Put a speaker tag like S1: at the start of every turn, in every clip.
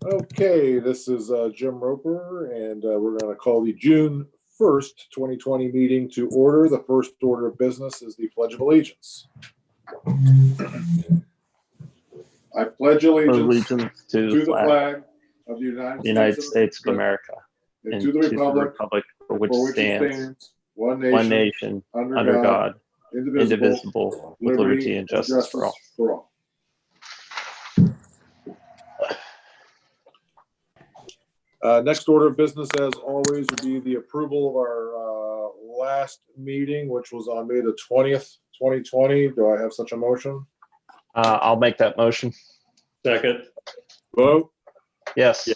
S1: Okay, this is Jim Roper, and we're going to call the June 1st, 2020 meeting to order. The first order of business is the Pledge of Allegiance. I pledge allegiance
S2: to the flag
S1: of the
S2: United States of America
S1: and to the republic
S2: for which stands
S1: one
S2: one nation under God, indivisible, with liberty and justice for all.
S1: Next order of business, as always, would be the approval of our last meeting, which was on May the 20th, 2020. Do I have such a motion?
S2: I'll make that motion.
S3: Second.
S1: Vote.
S2: Yes.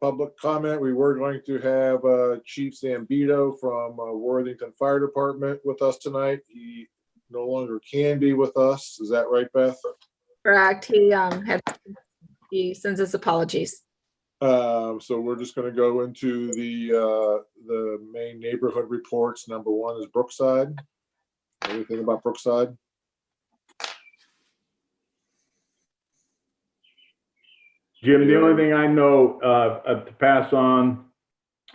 S1: Public comment. We were going to have Chief Zambito from Worthington Fire Department with us tonight. He no longer can be with us. Is that right, Beth?
S4: Correct. He sends his apologies.
S1: So we're just going to go into the main neighborhood reports. Number one is Brookside. Anything about Brookside?
S5: Jim, the only thing I know to pass on,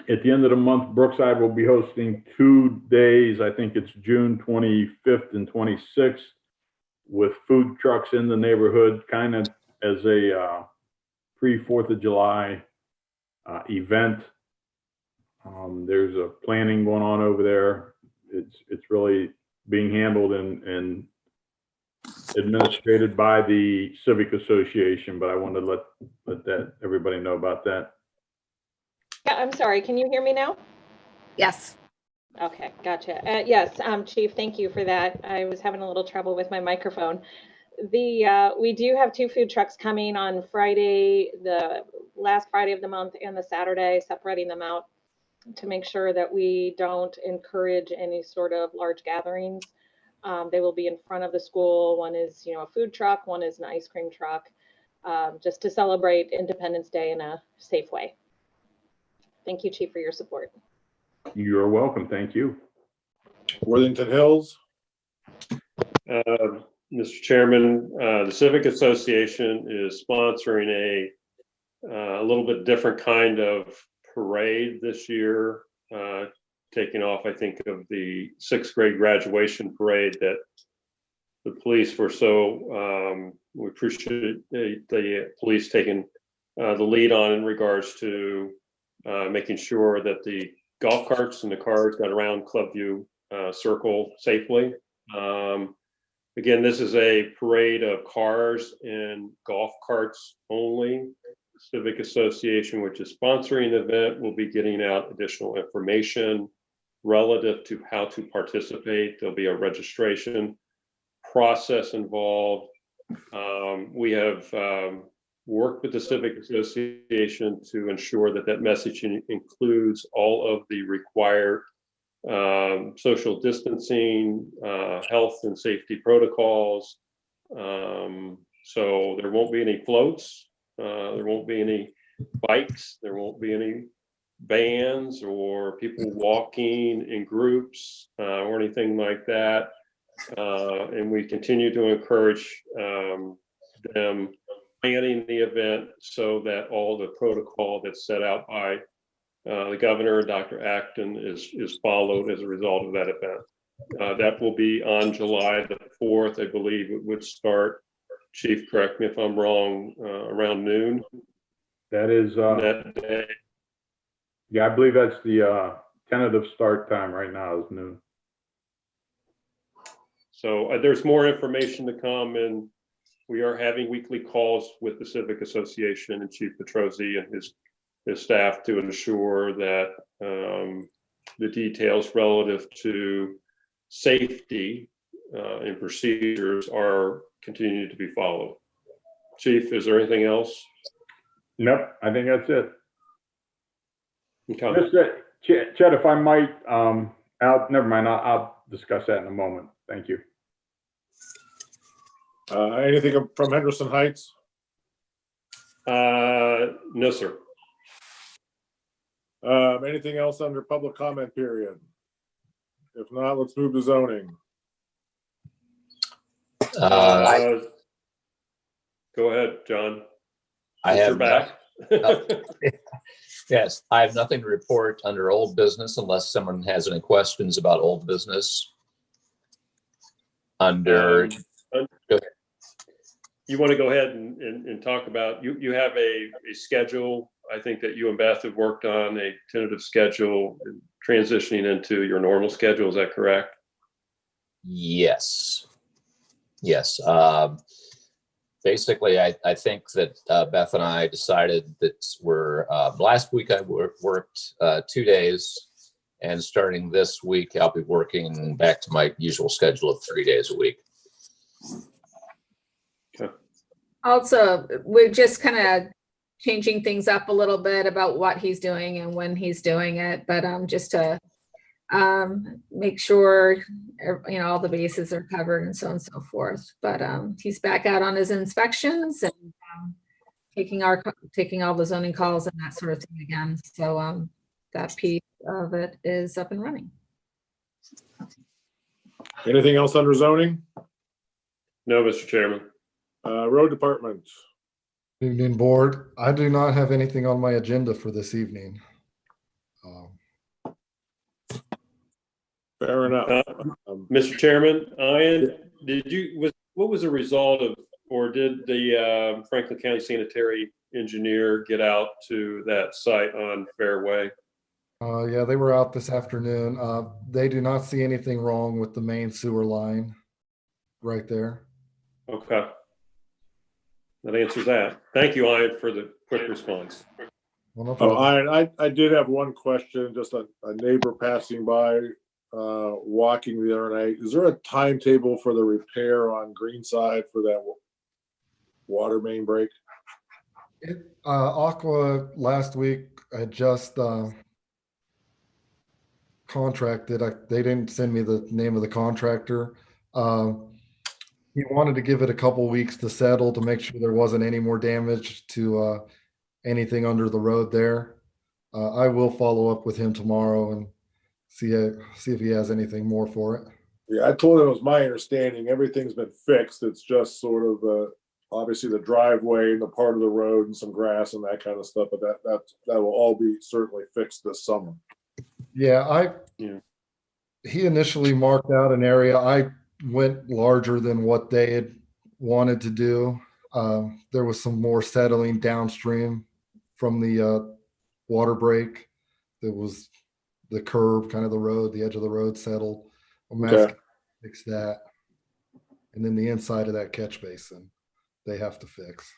S5: at the end of the month, Brookside will be hosting 2 days. I think it's June 25th and 26th, with food trucks in the neighborhood, kind of as a pre-4th of July event. There's a planning going on over there. It's really being handled and administrated by the Civic Association, but I wanted to let everybody know about that.
S6: Yeah, I'm sorry. Can you hear me now?
S4: Yes.
S6: Okay, gotcha. Yes, Chief, thank you for that. I was having a little trouble with my microphone. We do have 2 food trucks coming on Friday, the last Friday of the month, and the Saturday, separating them out to make sure that we don't encourage any sort of large gatherings. They will be in front of the school. One is, a food truck, one is an ice cream truck, just to celebrate Independence Day in a safe way. Thank you, Chief, for your support.
S5: You're welcome. Thank you.
S1: Worthington Hills.
S3: Mr. Chairman, the Civic Association is sponsoring a little bit different kind of parade this year, taking off, I think, of the 6th grade graduation parade that the police were so, we appreciate the police taking the lead on in regards to making sure that the golf carts and the cars got around Clubview Circle safely. Again, this is a parade of cars and golf carts only. Civic Association, which is sponsoring the event, will be getting out additional information relative to how to participate. There'll be a registration process involved. We have worked with the Civic Association to ensure that messaging includes all of the required social distancing, health and safety protocols. So there won't be any floats, there won't be any bikes, there won't be any vans or people walking in groups or anything like that. And we continue to encourage them planning the event so that all the protocol that's set out by the governor, Dr. Acton, is followed as a result of that event. That will be on July the 4th, I believe it would start. Chief, correct me if I'm wrong, around noon.
S5: That is,
S3: that day.
S5: Yeah, I believe that's the tentative start time right now is noon.
S3: So there's more information to come, and we are having weekly calls with the Civic Association and Chief Petrozzi and his staff to ensure that the details relative to safety and procedures are continuing to be followed. Chief, is there anything else?
S5: Nope, I think that's it.
S3: Okay.
S5: Just, Chet, if I might, never mind, I'll discuss that in a moment. Thank you.
S1: Anything from Henderson Heights?
S3: No, sir.
S1: Anything else under public comment period? If not, let's move to zoning.
S3: Go ahead, John.
S7: I
S3: You're
S7: have
S3: back.
S7: Yes, I have nothing to report under old business unless someone has any questions about old business. Under,
S3: Um,
S7: go ahead.
S3: You want to go ahead and talk about, you have a schedule, I think that you and Beth have worked on a tentative schedule transitioning into your normal schedule. Is that correct?
S7: Yes. Yes. Basically, I think that Beth and I decided that last week I worked 2 days, and starting this week, I'll be working back to my usual schedule of 3 days a week.
S4: Also, we're just kind of changing things up a little bit about what he's doing and when he's doing it, but just to make sure all the bases are covered and so on and so forth. But he's back out on his inspections and taking all the zoning calls and that sort of thing again. So that piece of it is up and running.
S1: Anything else under zoning?
S3: No, Mr. Chairman.
S1: Road department.
S8: Evening, board. I do not have anything on my agenda for this evening.
S1: Fair enough.
S3: Mr. Chairman, Ian, what was the result of, or did the Franklin County Sanitary Engineer get out to that site on Fairway?
S8: Yeah, they were out this afternoon. They do not see anything wrong with the main sewer line right there.
S3: Okay. That answers that. Thank you, Ian, for the quick response.
S8: Well, no problem.
S1: I did have one question, just a neighbor passing by, walking the other night. Is there a timetable for the repair on Greenside for that water main break?
S8: Aqua last week had just contracted. They didn't send me the name of the contractor. He wanted to give it a couple weeks to settle to make sure there wasn't any more damage to anything under the road there. I will follow up with him tomorrow and see if he has anything more for it.
S1: Yeah, I told him it was my understanding everything's been fixed. It's just sort of obviously the driveway and the part of the road and some grass and that kind of stuff. But that will all be certainly fixed this summer.
S8: Yeah, he initially marked out an area. I went larger than what they had wanted to do. There was some more settling downstream from the water break. There was the curve, kind of the road, the edge of the road settled. I'm asking to fix that. And then the inside of that catch basin, they have to fix.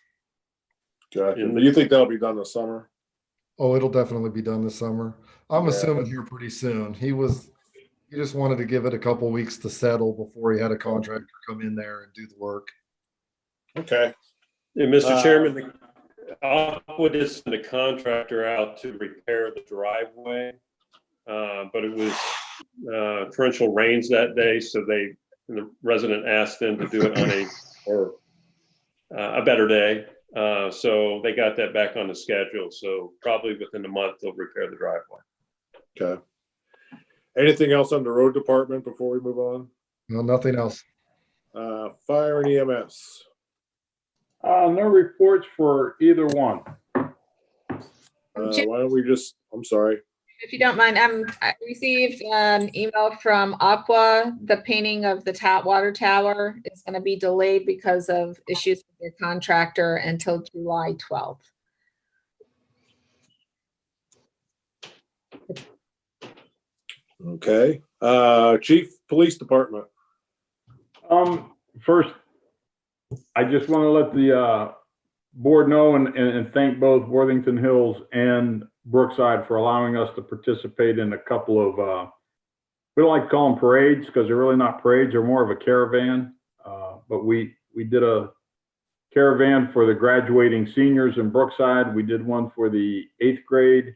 S1: Gotcha. Do you think that'll be done this summer?
S8: Oh, it'll definitely be done this summer. I'm assuming here pretty soon. He just wanted to give it a couple weeks to settle before he had a contractor come in there and do the work.
S1: Okay.
S3: And Mr. Chairman, Aqua did send a contractor out to repair the driveway, but it was torrential rains that day, so the resident asked them to do it on a better day. So they got that back on the schedule. So probably within a month they'll repair the driveway.
S1: Okay. Anything else on the road department before we move on?
S8: No, nothing else.
S1: Fire and EMS.
S5: No reports for either one.
S1: Why don't we I'm sorry.
S4: If you don't mind, I received an email from Aqua. The painting of the water tower is going to be delayed because of issues with their contractor until July 12th.
S1: Okay. Chief Police Department.
S5: First, I just want to let the board know and thank both Worthington Hills and Brookside for allowing us to participate in a couple of, we don't like to call them parades because they're really not parades, they're more of a caravan. But we did a caravan for the graduating seniors in Brookside. We did one for the 8th grade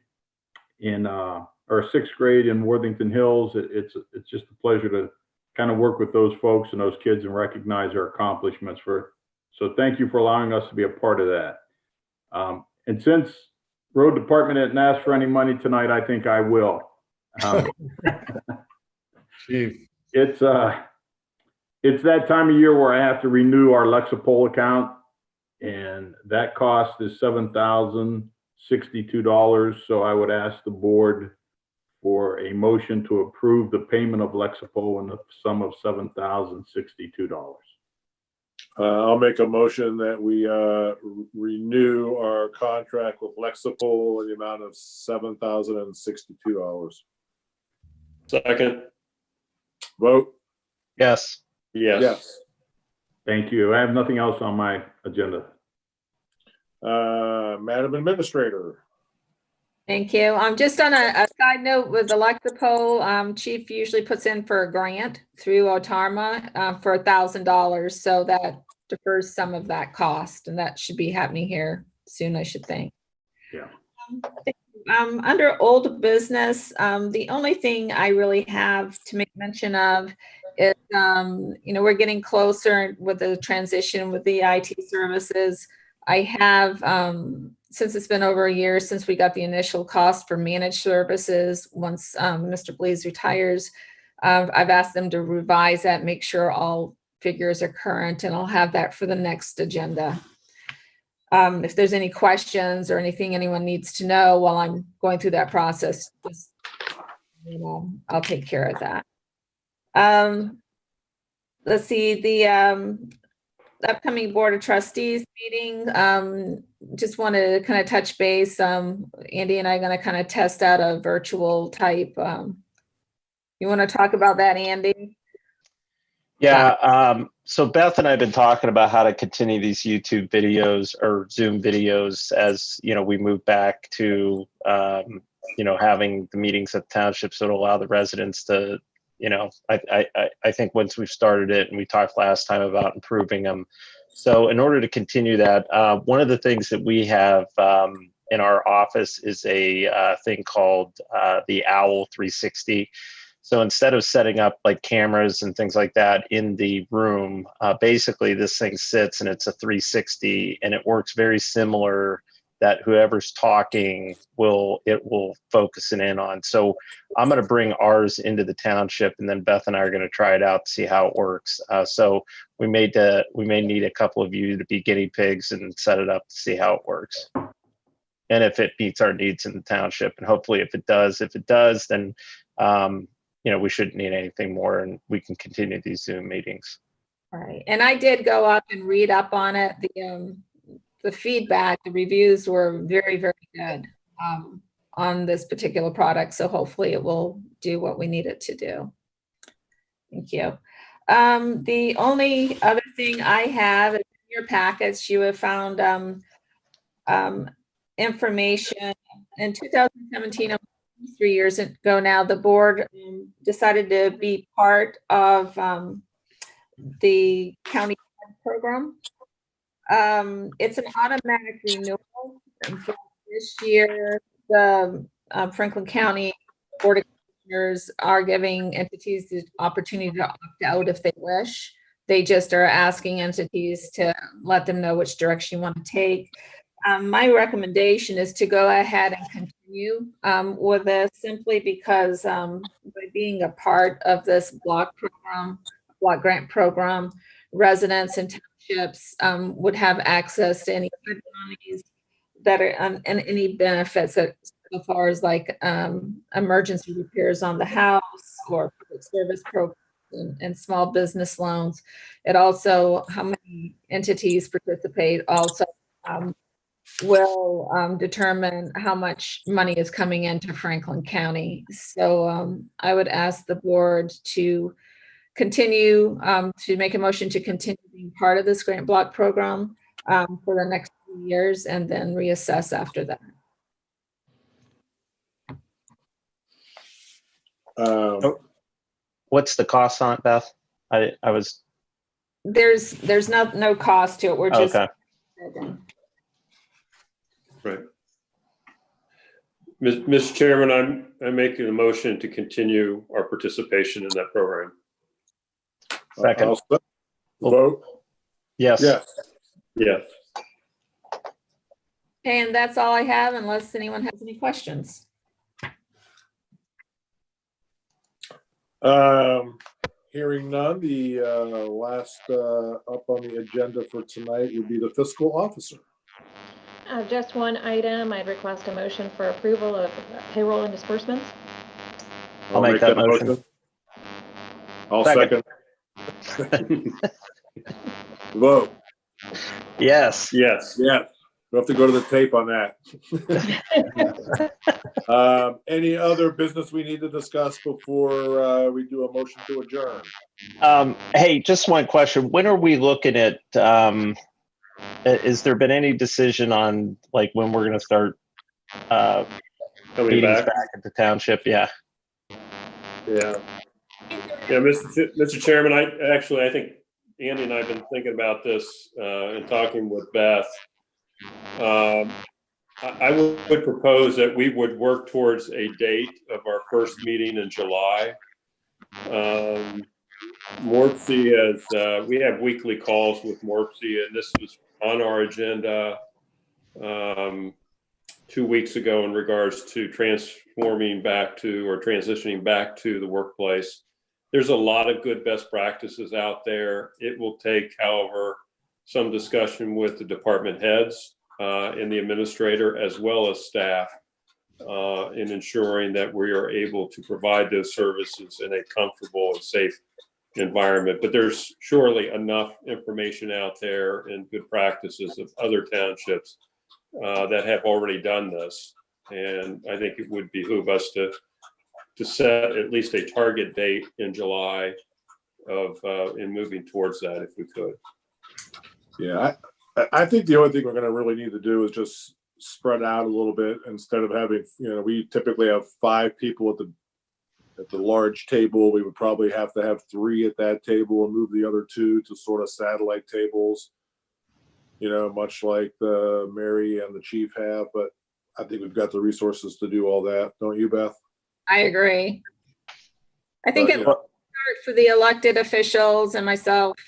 S5: or 6th grade in Worthington Hills. It's just a pleasure to kind of work with those folks and those kids and recognize their accomplishments. So thank you for allowing us to be a part of that. And since road department didn't ask for any money tonight, I think I will.
S8: Chief.
S5: It's that time of year where I have to renew our Lexapol account. And that cost is $7,062. So I would ask the board for a motion to approve the payment of Lexipol in the sum of $7,062.
S1: I'll make a motion that we renew our contract with Lexipol in the amount of $7,062.
S3: Second,
S1: Vote?
S2: Yes.
S3: yes.
S1: Yes.
S5: Thank you. I have nothing else on my agenda.
S1: Madam Administrator.
S4: Thank you. Just on a side note with the Lexipol, Chief usually puts in for a grant through Otarma for $1,000. So that defers some of that cost, and that should be happening here soon, I should think.
S5: Yeah.
S4: Under old business, the only thing I really have to make mention of is, we're getting closer with the transition with the IT services. I have, since it's been over a year since we got the initial cost for managed services, once Mr. Blees retires, I've asked them to revise that, make sure all figures are current, and I'll have that for the next agenda. If there's any questions or anything anyone needs to know while I'm going through that process, just, I'll take care of that. Let's see, the upcoming Board of Trustees meeting, just wanted to kind of touch base. Andy and I are going to kind of test out a virtual type. You want to talk about that, Andy?
S2: Yeah. So Beth and I have been talking about how to continue these YouTube videos or Zoom videos as, we move back to, having the meetings at the township. So it'll allow the residents to, I think once we've started it, and we talked last time about improving them. So in order to continue that, one of the things that we have in our office is a thing called the Owl 360. So instead of setting up like cameras and things like that in the room, basically this thing sits and it's a 360, and it works very similar that whoever's talking will focus it in on. So I'm going to bring ours into the township, and then Beth and I are going to try it out to see how it works. So we may need a couple of you to be guinea pigs and set it up to see how it works, and if it meets our needs in the township. And hopefully, if it does, then we shouldn't need anything more, and we can continue these Zoom meetings.
S4: All right. And I did go up and read up on it. The feedback, the reviews were very, very good on this particular product. So hopefully it will do what we need it to do. Thank you. The only other thing I have is in your packets, you have found information. In 2017, 3 years ago now, the board decided to be part of the county program. It's an automatic renewal. And so this year, the Franklin County Board of Commissioners are giving entities the opportunity to opt out if they wish. They just are asking entities to let them know which direction you want to take. My recommendation is to go ahead and continue with this, simply because by being a part of this block grant program, residents and townships would have access to any monies that are and any benefits that, as far as like emergency repairs on the house or public service programs and small business loans. It also, how many entities participate also will determine how much money is coming into Franklin County. So I would ask the board to continue to make a motion to continue being part of this grant block program for the next 2 years, and then reassess after that.
S2: What's the cost on it, Beth?
S4: There's no cost to it. We're just
S2: okay.
S3: Right. Mr. Chairman, I'm making a motion to continue our participation in that program.
S2: Second.
S1: Vote?
S2: Yes.
S1: Yes.
S3: Yes.
S4: Okay, and that's all I have, unless anyone has any questions.
S1: Hearing none, the last up on the agenda for tonight would be the fiscal officer.
S6: Just one item, I'd request a motion for approval of payroll and disbursements.
S2: I'll make that motion.
S1: I'll
S2: Second.
S1: second. Vote.
S2: Yes.
S3: Yes.
S1: Yes. We'll have to go to the tape on that. Any other business we need to discuss before we do a motion to adjourn?
S2: Hey, just one question. When are we looking at, has there been any decision on like when we're going to start
S3: Coming
S2: meetings
S3: back.
S2: back at the township? Yeah.
S3: Yeah. Yeah, Mr. Chairman, I think Andy and I have been thinking about this and talking with Beth. I would propose that we would work towards a date of our first meeting in July. Morpsey, as we have weekly calls with Morpsey, and this was on our agenda 2 weeks ago in regards to transforming back to or transitioning back to the workplace. There's a lot of good best practices out there. It will take, however, some discussion with the department heads and the administrator as well as staff in ensuring that we are able to provide those services in a comfortable and safe environment. But there's surely enough information out there and good practices of other townships that have already done this. And I think it would behoove us to set at least a target date in July of in moving towards that if we could.
S1: Yeah, I think the only thing we're going to really need to do is just spread out a little bit instead of having, we typically have 5 people at the large table. We would probably have to have 3 at that table and move the other 2 to sort of satellite tables, much like the Mary and the chief have. But I think we've got the resources to do all that. Don't you, Beth?
S4: I agree. I think
S1: But,
S4: it would start for the elected officials and myself,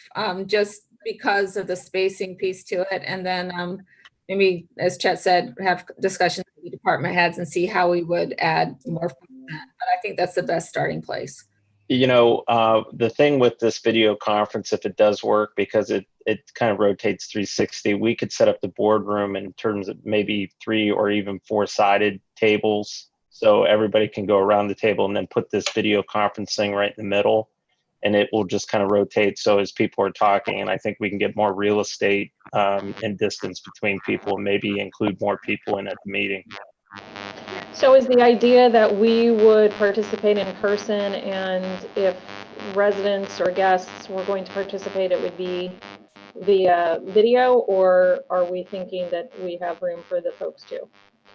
S4: just because of the spacing piece to it. And then maybe, as Chet said, have discussions with the department heads and see how we would add more. But I think that's the best starting place.
S2: The thing with this video conference, if it does work, because it kind of rotates 360, we could set up the boardroom in terms of maybe 3 or even 4-sided tables. So everybody can go around the table and then put this video conferencing right in the middle, and it will just kind of rotate. So as people are talking, and I think we can get more real estate and distance between people and maybe include more people in at the meeting.
S6: So is the idea that we would participate in person, and if residents or guests were going to participate, it would be via video, or are we thinking that we have room for the folks too?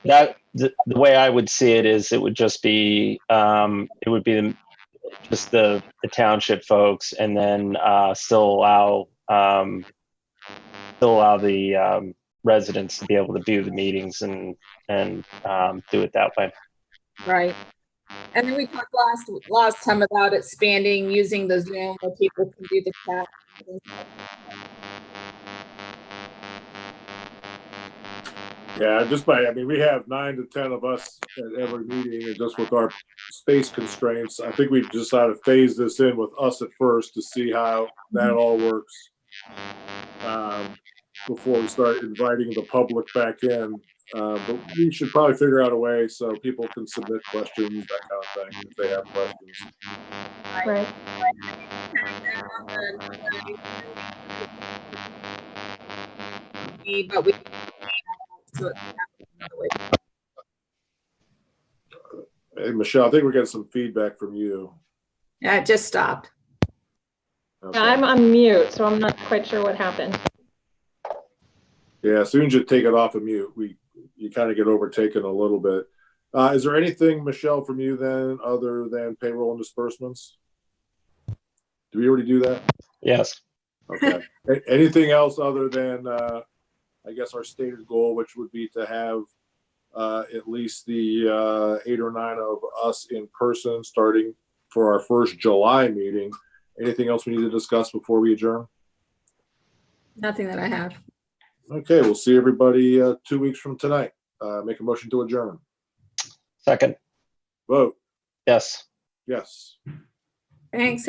S2: That the way I would see it is it would just be just the township folks, and then still allow the residents to be able to do the meetings and do it that way.
S4: Right. And then we talked last time about expanding using the Zoom where people can do the chat.
S1: Yeah, we have 9 to 10 of us at every meeting, and just with our space constraints, I think we decided to phase this in with us at first to see how that all works before we start inviting the public back in. But we should probably figure out a way so people can submit questions, that kind of thing, if they have questions.
S6: Right.
S4: But we
S1: Hey, Michelle, I think we're getting some feedback from you.
S4: Yeah, it just stopped.
S1: Okay.
S6: I'm on mute, so I'm not quite sure what happened.
S1: Yeah, as soon as you take it off of mute, you kind of get overtaken a little bit. Is there anything, Michelle, from you then, other than payroll and disbursements? Did we already do that?
S2: Yes.
S1: Okay. Anything else other than, I guess, our stated goal, which would be to have at least the 8 or 9 of us in person starting for our first July meeting. Anything else we need to discuss before we adjourn?
S4: Nothing that I have.
S1: Okay, we'll see everybody 2 weeks from tonight. Make a motion to adjourn.
S2: Second.
S1: Vote.
S2: Yes.
S1: Yes.
S4: Thanks.